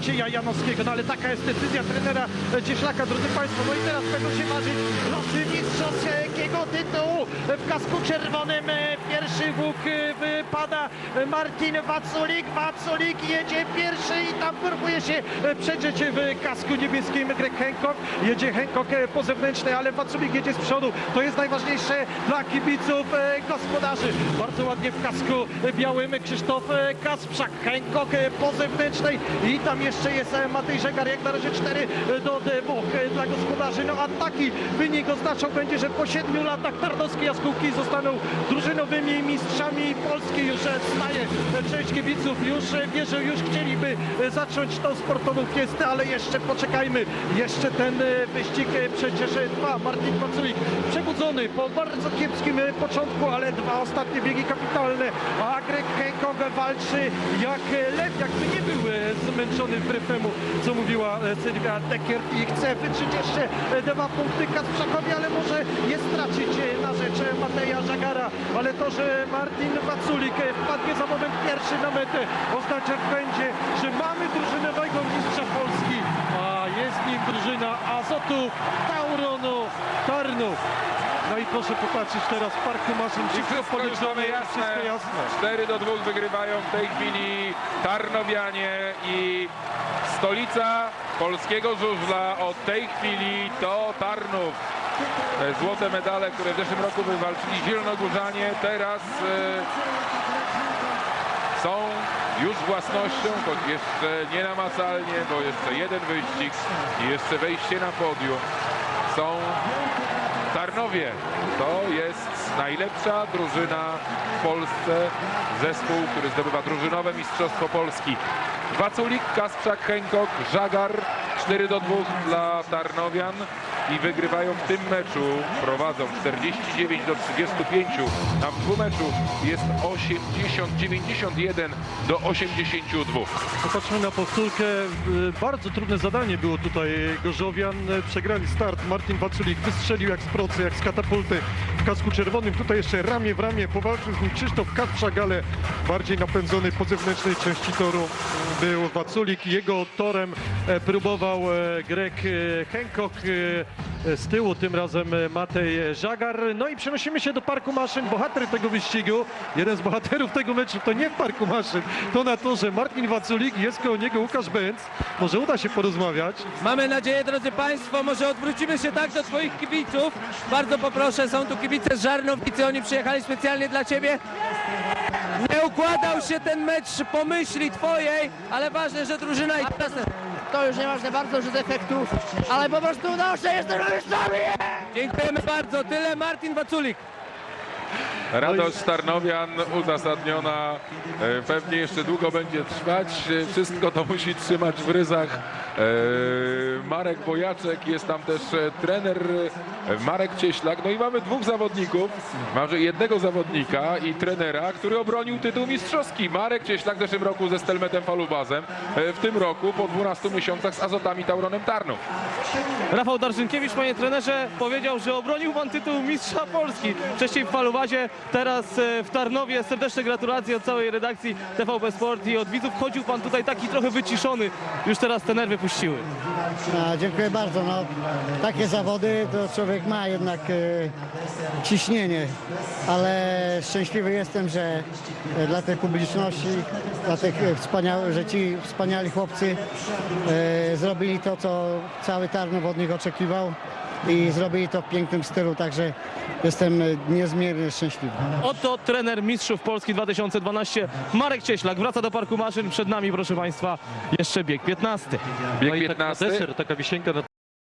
Macieja Janowskiego. No ale taka jest decyzja trenera Cieślaka, drodzy Państwo. No i teraz będą się marzyć losy mistrzowskiego tytułu. W kasku czerwonym pierwszy łuk wypada Martin Waculik. Waculik jedzie pierwszy i tam próbuje się przedrzeć w kasku niebieskim Greg Hancock. Jedzie Hancock po zewnętrznej, ale Waculik jedzie z przodu. To jest najważniejsze dla kibiców gospodarzy. Bardzo ładnie w kasku białym Krzysztof Kasprzak. Hancock po zewnętrznej i tam jeszcze jest Matej Żegar. Jak na razie 4-2 dla gospodarzy. No a taki wynik oznaczał będzie, że po 7 latach tarnowskie Jaskółki zostaną drużynowymi mistrzami Polski. Już staje część kibiców, już wierzą, już chcieliby zacząć tą sportową fiestę, ale jeszcze poczekajmy. Jeszcze ten wyścig przecież trwa. Martin Waculik przebudzony po bardzo kiepskim początku, ale 2 ostatnie biegi kapitalne. A Greg Hancock walczy jak lew, jakby nie był zmęczony wbrew temu, co mówiła Sylwia Dekiert i chce wytrzeć jeszcze 2 punkty Kasprzakowi, ale może je stracić na rzecz Mateja Żagara. Ale to, że Martin Waculik wpadnie za moment pierwszy na metę, oznaczać będzie, że mamy drużynowego mistrza Polski, a jest nim drużyna Azotu Tauronu Tarnów. No i proszę popatrzeć teraz w parku maszyn, wszystko policzone, wszystko jasne. 4-2 wygrywają w tej chwili Tarnowianie i stolica polskiego żużla od tej chwili to Tarnów. Te złote medale, które w zeszłym roku wywalczyli zielonogórzanie, teraz są już własnością, choć jeszcze nienamacalnie, bo jeszcze jeden wyścig i jeszcze wejście na podium. Są Tarnowie. To jest najlepsza drużyna w Polsce. Zespół, który zdobywa drużynowe mistrzostwo Polski. Waculik, Kasprzak, Hancock, Żagar. 4-2 dla Tarnowian i wygrywają w tym meczu, prowadzą 49-35, a w dwumeczu jest 91-82. Popatrzmy na powtórkę. Bardzo trudne zadanie było tutaj Gorzowian. Przegrali start. Martin Waculik wystrzelił jak z procy, jak z katapulty w kasku czerwonym. Tutaj jeszcze ramię w ramię powalczył z nim Krzysztof Kasprzak, ale bardziej napędzony po zewnętrznej części toru był Waculik. Jego torem próbował Greg Hancock, z tyłu tym razem Matej Żagar. No i przenosimy się do parku maszyn. Bohater tego wyścigu, jeden z bohaterów tego meczu to nie w parku maszyn, to na torze Martin Waculik, jest koło niego Łukasz Bęc. Może uda się porozmawiać. Mamy nadzieję, drodzy Państwo, może odwrócimy się tak do Twoich kibiców. Bardzo poproszę, są tu kibice z Żarnowicy, oni przyjechali specjalnie dla Ciebie. Nie układał się ten mecz po myśli Twojej, ale ważne, że drużyna i To już nieważne, bardzo dużo defektów, ale po prostu nasze jesteśmy mistrzami! dziękujemy bardzo. Tyle Martin Waculik. Radość Tarnowian uzasadniona, pewnie jeszcze długo będzie trwać. Wszystko to musi trzymać w ryzach Marek Wojaczek, jest tam też trener Marek Cieślak. No i mamy 2 zawodników, może jednego zawodnika i trenera, który obronił tytuł mistrzowski. Marek Cieślak w zeszłym roku ze Stelmetem Falubazem, w tym roku po 12 miesiącach z Azotami Tauronem Tarnów. Rafał Darzyńkiewicz, panie trenerze, powiedział, że obronił pan tytuł mistrza Polski. Wcześniej w Falubazie, teraz w Tarnowie. Serdeczne gratulacje od całej redakcji TVP Sport i od widzów. Chodził pan tutaj taki trochę wyciszony. Już teraz te nerwy puściły. No, dziękuję bardzo. No, takie zawody to człowiek ma jednak ciśnienie, ale szczęśliwy jestem, że dla tej publiczności, dla tych że ci wspaniali chłopcy zrobili to, co cały Tarnów od nich oczekiwał i zrobili to w pięknym stylu, także jestem niezmiernie szczęśliwy. Oto trener mistrzów Polski 2012 Marek Cieślak wraca do parku maszyn. Przed nami, proszę państwa, jeszcze bieg 15. Bieg No i tak na 15. deser, taka wisienka na